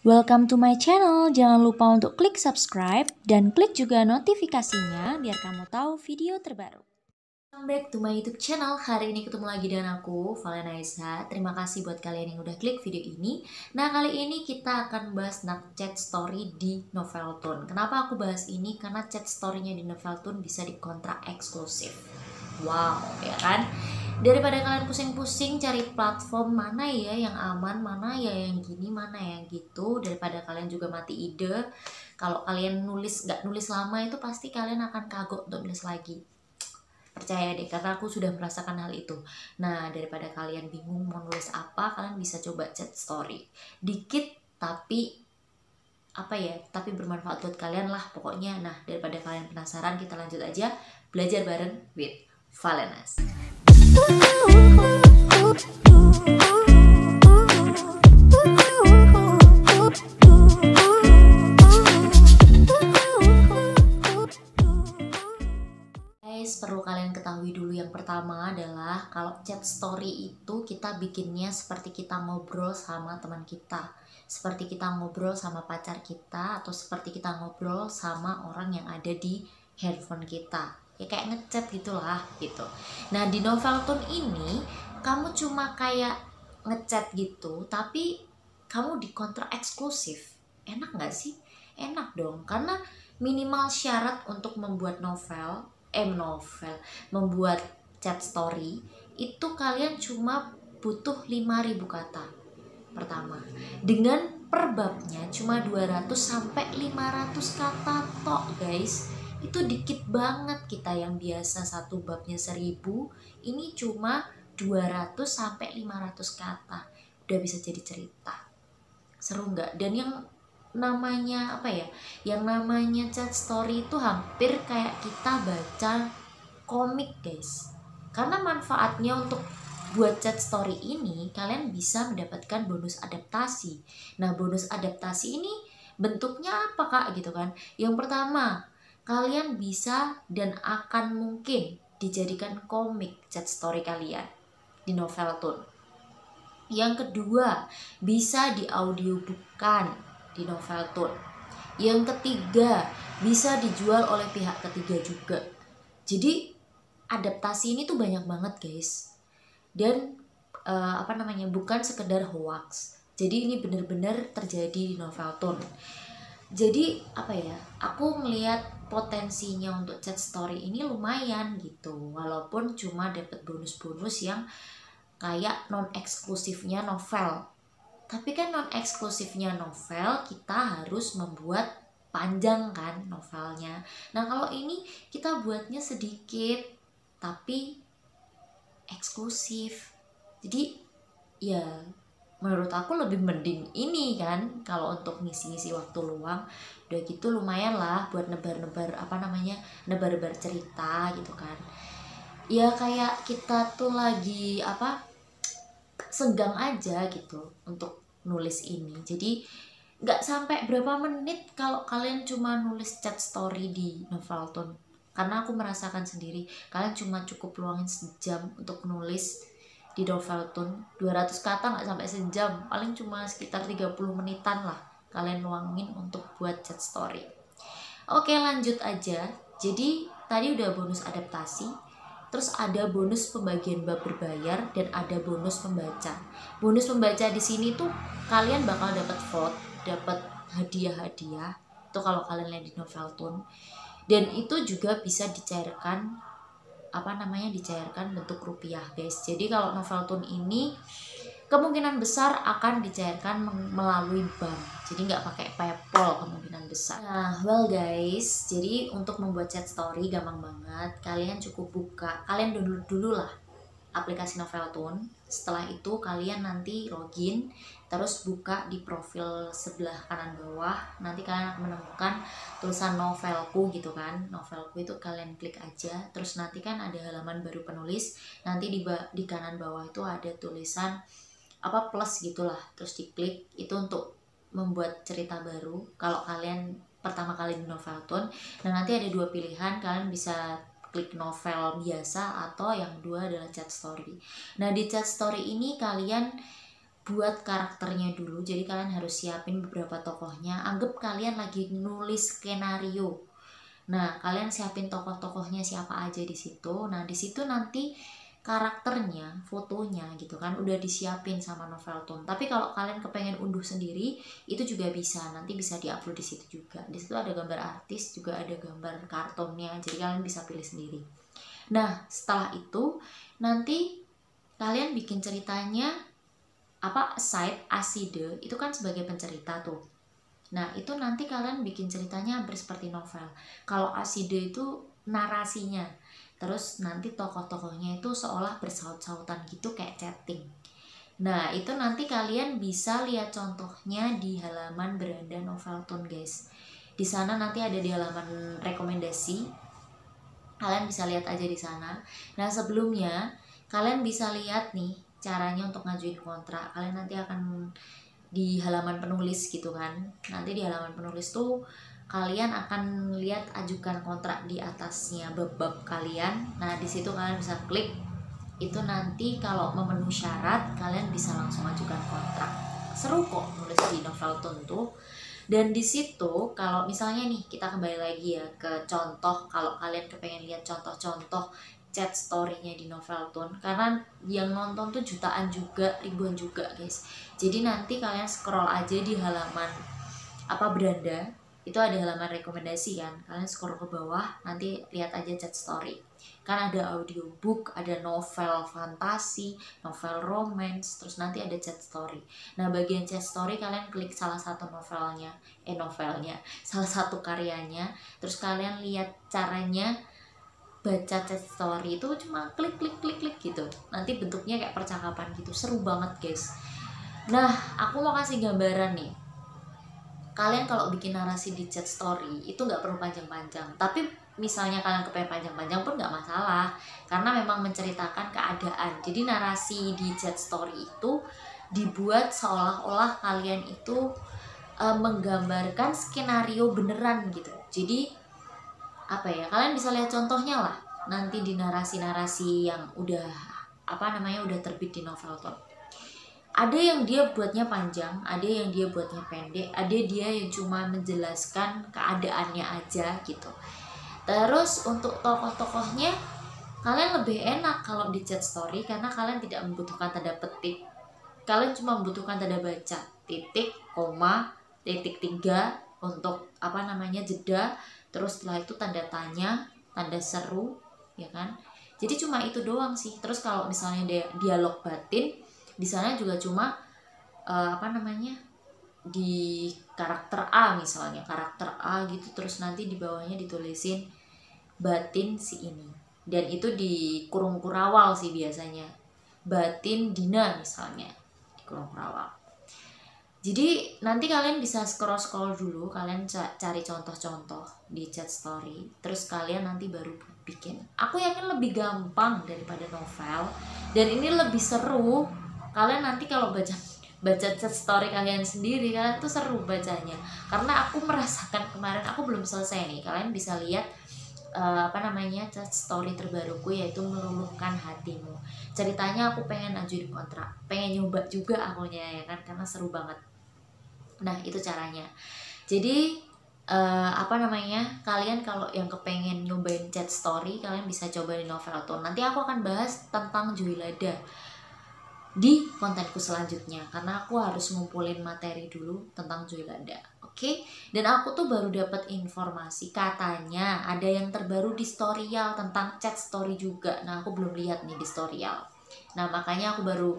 Welcome to my channel. Jangan lupa untuk klik subscribe dan klik juga notifikasinya biar kamu tahu video terbaru. Welcome back to my YouTube channel. Hari ini ketemu lagi dengan aku, Valena. Terima kasih buat kalian yang udah klik video ini. Nah, kali ini kita akan bahas tentang chat story di Noveltoon. Kenapa aku bahas ini? Karena chat story-nya di Noveltoon bisa dikontrak eksklusif. Wow, ya kan? Daripada kalian pusing-pusing cari platform mana ya yang aman, mana ya yang gini, mana yang gitu, daripada kalian juga mati ide. Kalau kalian nggak nulis lama itu pasti kalian akan kagok untuk nulis lagi. Percaya deh, karena aku sudah merasakan hal itu. Nah, daripada kalian bingung mau nulis apa, kalian bisa coba chat story. Dikit tapi tapi bermanfaat buat kalian lah pokoknya. Nah, daripada kalian penasaran, kita lanjut aja belajar bareng with Valenas. Guys, perlu kalian ketahui dulu yang pertama adalah kalau chat story itu kita bikinnya seperti kita ngobrol sama teman kita, seperti kita ngobrol sama pacar kita, atau seperti kita ngobrol sama orang yang ada di handphone kita. Ya kayak ngechat gitulah gitu. Nah, di Noveltoon ini kamu cuma kayak ngechat gitu, tapi kamu dikontrak eksklusif. Enak nggak sih? Enak dong, karena minimal syarat untuk membuat membuat chat story itu kalian cuma butuh 5.000 kata pertama. Dengan per babnya cuma 200 sampai 500 kata tok, guys. Itu dikit banget. Kita yang biasa satu babnya 1000, ini cuma 200 sampai 500 kata udah bisa jadi cerita. Seru nggak? Dan yang namanya yang namanya chat story itu hampir kayak kita baca komik, guys. Karena manfaatnya untuk buat chat story ini, kalian bisa mendapatkan bonus adaptasi. Nah, bonus adaptasi ini bentuknya apa, Kak? Gitu kan. Yang pertama, kalian bisa dan akan mungkin dijadikan komik chat story kalian di Noveltoon. Yang kedua, bisa di audiobookkan di Noveltoon. Yang ketiga, bisa dijual oleh pihak ketiga juga. Jadi adaptasi ini tuh banyak banget, guys. Dan bukan sekedar hoax. Jadi ini benar-benar terjadi di Noveltoon. Jadi aku melihat potensinya untuk chat story ini lumayan gitu, walaupun cuma dapat bonus-bonus yang kayak non eksklusifnya novel. Tapi kan non eksklusifnya novel kita harus membuat panjang kan novelnya. Nah, kalau ini kita buatnya sedikit tapi eksklusif. Jadi ya menurut aku lebih mending ini kan, kalau untuk ngisi-ngisi waktu luang. Udah gitu lumayan lah buat nebar-nebar nebar-nebar cerita gitu kan. Ya kayak kita tuh lagi senggang aja gitu untuk nulis ini. Jadi nggak sampai berapa menit kalau kalian cuma nulis chat story di Noveltoon. Karena aku merasakan sendiri, kalian cuma cukup luangin sejam untuk nulis di Noveltoon. 200 kata nggak sampai sejam, paling cuma sekitar 30 menitan lah kalian luangin untuk buat chat story. Oke, lanjut aja. Jadi tadi udah bonus adaptasi, terus ada bonus pembagian bab berbayar, dan ada bonus pembaca. Bonus pembaca di sini tuh kalian bakal dapat vote, dapat hadiah-hadiah itu kalau kalian lihat di Noveltoon. Dan itu juga bisa dicairkan dicairkan bentuk rupiah, guys. Jadi kalau Noveltoon ini kemungkinan besar akan dicairkan melalui bank, jadi nggak pakai PayPal kemungkinan besar. Nah, guys, jadi untuk membuat chat story gampang banget. Kalian cukup kalian download dulu lah aplikasi Noveltoon. Setelah itu kalian nanti login, terus buka di profil sebelah kanan bawah. Nanti kalian akan menemukan tulisan novelku gitu kan. Novelku itu kalian klik aja. Terus nanti kan ada halaman baru penulis. Nanti di kanan bawah itu ada tulisan plus gitulah. Terus diklik, itu untuk membuat cerita baru kalau kalian pertama kali di Noveltoon. Nah, nanti ada dua pilihan, kalian bisa klik novel biasa atau yang kedua adalah chat story. Nah, di chat story ini kalian buat karakternya dulu. Jadi kalian harus siapin beberapa tokohnya. Anggap kalian lagi nulis skenario. Nah, kalian siapin tokoh-tokohnya siapa aja di situ. Nah, di situ nanti karakternya, fotonya gitu kan udah disiapin sama Novelton. Tapi kalau kalian kepengen unduh sendiri, itu juga bisa. Nanti bisa diupload di situ juga. Di situ ada gambar artis, juga ada gambar kartonnya. Jadi kalian bisa pilih sendiri. Nah, setelah itu nanti kalian bikin ceritanya aside Aside itu kan sebagai pencerita tuh. Nah, itu nanti kalian bikin ceritanya hampir seperti novel. Kalau Aside itu narasinya. Terus nanti tokoh-tokohnya itu seolah bersaut-sautan gitu kayak chatting. Nah, itu nanti kalian bisa lihat contohnya di halaman Beranda Novelton, guys. Di sana nanti ada di halaman rekomendasi. Kalian bisa lihat aja di sana. Nah, sebelumnya kalian bisa lihat nih caranya untuk ngajuin kontrak. Kalian nanti akan di halaman penulis gitu kan. Nanti di halaman penulis tuh kalian akan lihat ajukan kontrak di atasnya bab-bab kalian. Nah, di situ kalian bisa klik. Itu nanti kalau memenuhi syarat kalian bisa langsung ajukan kontrak. Seru kok nulis di Novelton tuh. Dan di situ kalau misalnya nih kita kembali lagi ya ke contoh, kalau kalian kepengen lihat contoh-contoh chat story-nya di Novelton, karena yang nonton tuh jutaan juga, ribuan juga guys. Jadi nanti kalian scroll aja di halaman Beranda, itu ada halaman rekomendasi kan, kalian scroll ke bawah nanti lihat aja chat story. Kan ada audiobook, ada novel fantasi, novel romance, terus nanti ada chat story. Nah, bagian chat story kalian klik salah satu novelnya, salah satu karyanya, terus kalian lihat caranya baca chat story itu cuma klik gitu. Nanti bentuknya kayak percakapan gitu, seru banget guys. Nah, aku mau kasih gambaran nih. Kalian kalau bikin narasi di chat story itu nggak perlu panjang-panjang. Tapi misalnya kalian kepengen panjang-panjang pun nggak masalah, karena memang menceritakan keadaan. Jadi narasi di chat story itu dibuat seolah-olah kalian itu menggambarkan skenario beneran gitu. Jadi kalian bisa lihat contohnya lah nanti di narasi-narasi yang udah udah terbit di Novelton. Ada yang dia buatnya panjang, ada yang dia buatnya pendek, ada dia yang cuma menjelaskan keadaannya aja gitu. Terus untuk tokoh-tokohnya kalian lebih enak kalau di chat story karena kalian tidak membutuhkan tanda petik. Kalian cuma membutuhkan tanda baca, titik, koma, titik 3 untuk jeda. Terus setelah itu tanda tanya, tanda seru, ya kan? Jadi cuma itu doang sih. Terus kalau misalnya dialog batin, di sana juga cuma di karakter A misalnya, karakter A gitu, terus nanti di bawahnya ditulisin batin si ini. Dan itu di kurung kurawal sih biasanya. Batin Dina misalnya, di kurung kurawal. Jadi nanti kalian bisa scroll dulu, kalian cari contoh-contoh di chat story, terus kalian nanti baru bikin. Aku yakin lebih gampang daripada novel, dan ini lebih seru. Kalian nanti kalau baca chat story kalian sendiri, kalian tuh seru bacanya. Karena aku merasakan kemarin, aku belum selesai nih. Kalian bisa lihat chat story terbaruku, yaitu Meluluhkan Hatimu. Ceritanya aku pengen ajuin kontrak, pengen nyoba juga akunya ya kan, karena seru banget. Nah, itu caranya. Jadi kalian kalau yang kepengen nyobain chat story, kalian bisa coba di Novelton. Nanti aku akan bahas tentang Joylada di kontenku selanjutnya, karena aku harus ngumpulin materi dulu tentang Joylada. Oke? Dan aku tuh baru dapat informasi, katanya ada yang terbaru di Storyal tentang chat story juga. Nah, aku belum lihat nih di Storyal. Nah, makanya aku baru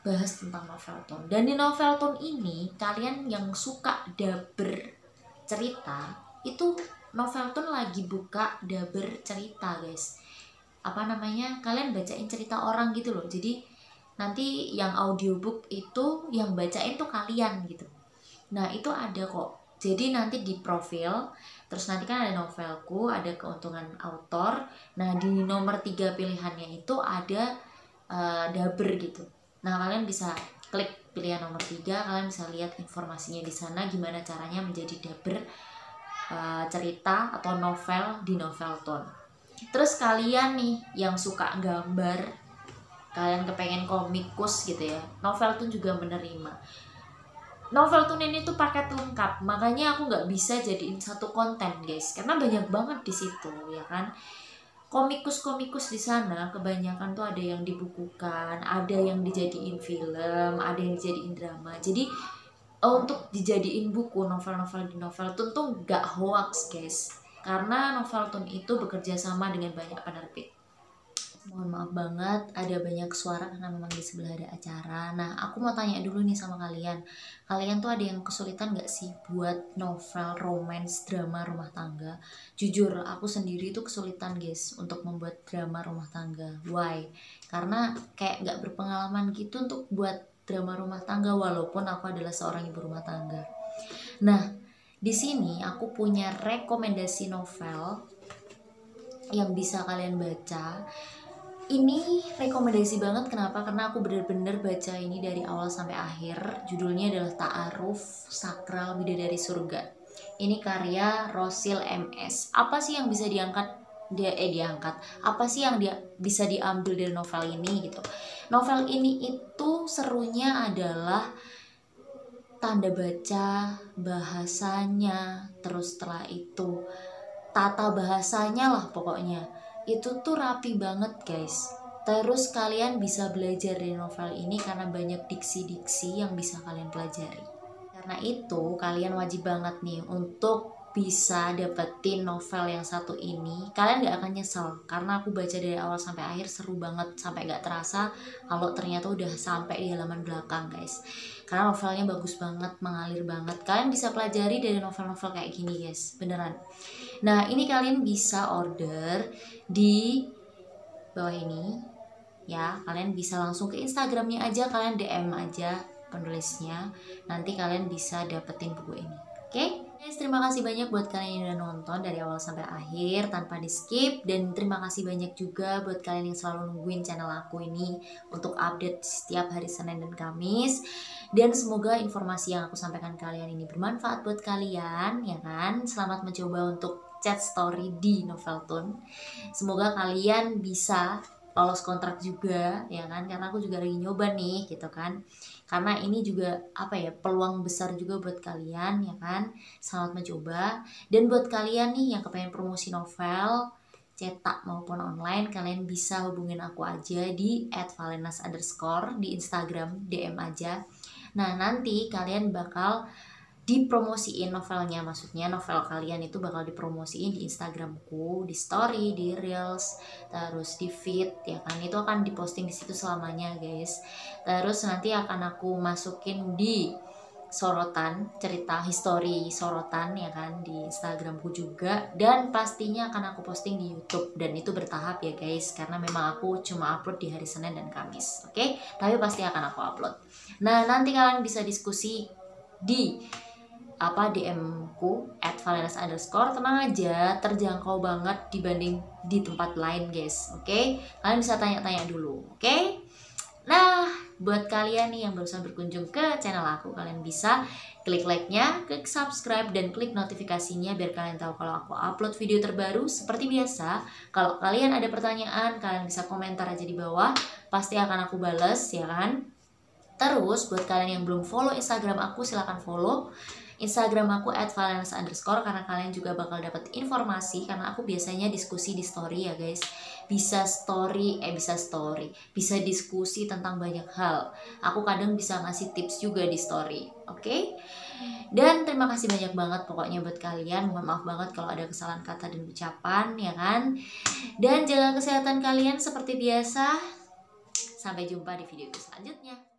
bahas tentang Novelton. Dan di Novelton ini, kalian yang suka daber cerita, itu Novelton lagi buka daber cerita guys. Kalian bacain cerita orang gitu loh. Jadi nanti yang audiobook itu yang bacain tuh kalian gitu. Nah, itu ada kok. Jadi nanti di profil, terus nanti kan ada novelku, ada keuntungan author. Nah, di nomor 3 pilihannya itu ada daber gitu. Nah, kalian bisa klik pilihan nomor 3, kalian bisa lihat informasinya di sana, gimana caranya menjadi daber cerita atau novel di Novelton. Terus kalian nih yang suka gambar, kalian kepengen komikus gitu ya, Noveltune juga menerima. Noveltune ini tuh paket lengkap, makanya aku nggak bisa jadiin satu konten guys, karena banyak banget di situ ya kan. Komikus di sana kebanyakan tuh ada yang dibukukan, ada yang dijadiin film, ada yang dijadiin drama. Jadi untuk dijadiin buku novel-novel di Noveltune tuh nggak hoax guys, karena Noveltune itu bekerja sama dengan banyak penerbit. Mohon maaf banget ada banyak suara karena memang di sebelah ada acara. Nah aku mau tanya dulu nih sama kalian, kalian tuh ada yang kesulitan gak sih buat novel romance drama rumah tangga? Jujur aku sendiri tuh kesulitan guys untuk membuat drama rumah tangga. Why? Karena kayak gak berpengalaman gitu untuk buat drama rumah tangga walaupun aku adalah seorang ibu rumah tangga. Nah di sini aku punya rekomendasi novel yang bisa kalian baca. Ini rekomendasi banget, kenapa? Karena aku bener-bener baca ini dari awal sampai akhir. Judulnya adalah Ta'aruf Sakral Bidadari Surga. Ini karya Rosil MS. Apa sih yang bisa diangkat apa sih yang bisa diambil dari novel ini gitu? Novel ini itu serunya adalah tanda baca, bahasanya, terus setelah itu tata bahasanya lah pokoknya. Itu tuh rapi banget guys. Terus kalian bisa belajar dari novel ini karena banyak diksi-diksi yang bisa kalian pelajari. Karena itu kalian wajib banget nih untuk bisa dapetin novel yang satu ini. Kalian gak akan nyesel karena aku baca dari awal sampai akhir seru banget, sampai gak terasa kalau ternyata udah sampai di halaman belakang guys. Karena novelnya bagus banget, mengalir banget. Kalian bisa pelajari dari novel-novel kayak gini guys, beneran. Nah ini kalian bisa order di bawah ini ya, kalian bisa langsung ke Instagramnya aja, kalian DM aja penulisnya, nanti kalian bisa dapetin buku ini. Oke? Guys, terima kasih banyak buat kalian yang udah nonton dari awal sampai akhir tanpa di skip, dan terima kasih banyak juga buat kalian yang selalu nungguin channel aku ini untuk update setiap hari Senin dan Kamis. Dan semoga informasi yang aku sampaikan kalian ini bermanfaat buat kalian ya kan. Selamat mencoba untuk chat story di Noveltune. Semoga kalian bisa lolos kontrak juga ya kan, karena aku juga lagi nyoba nih gitu kan. Karena ini juga apa ya, peluang besar juga buat kalian ya kan. Selamat mencoba. Dan buat kalian nih yang kepengen promosi novel cetak maupun online, kalian bisa hubungin aku aja di @valenas_ di Instagram, DM aja. Nah nanti kalian bakal dipromosiin novelnya, maksudnya novel kalian itu bakal dipromosiin di Instagramku, di story, di reels, terus di feed ya kan, itu akan diposting di situ selamanya guys. Terus nanti akan aku masukin di sorotan, cerita history sorotan ya kan di Instagramku juga, dan pastinya akan aku posting di YouTube, dan itu bertahap ya guys, karena memang aku cuma upload di hari Senin dan Kamis, oke? Tapi pasti akan aku upload. Nah nanti kalian bisa diskusi di DM ku @valenas_, tenang aja, terjangkau banget dibanding di tempat lain guys, oke? Kalian bisa tanya-tanya dulu, oke? Nah buat kalian nih yang barusan berkunjung ke channel aku, kalian bisa klik like-nya, klik subscribe, dan klik notifikasinya biar kalian tahu kalau aku upload video terbaru. Seperti biasa, kalau kalian ada pertanyaan, kalian bisa komentar aja di bawah, pasti akan aku bales ya kan. Terus buat kalian yang belum follow Instagram aku, silahkan follow Instagram aku @valenas_, karena kalian juga bakal dapat informasi, karena aku biasanya diskusi di story ya guys. Bisa diskusi tentang banyak hal. Aku kadang bisa ngasih tips juga di story, oke? Dan terima kasih banyak banget pokoknya buat kalian. Mohon maaf banget kalau ada kesalahan kata dan ucapan ya kan. Dan jaga kesehatan kalian seperti biasa. Sampai jumpa di video selanjutnya.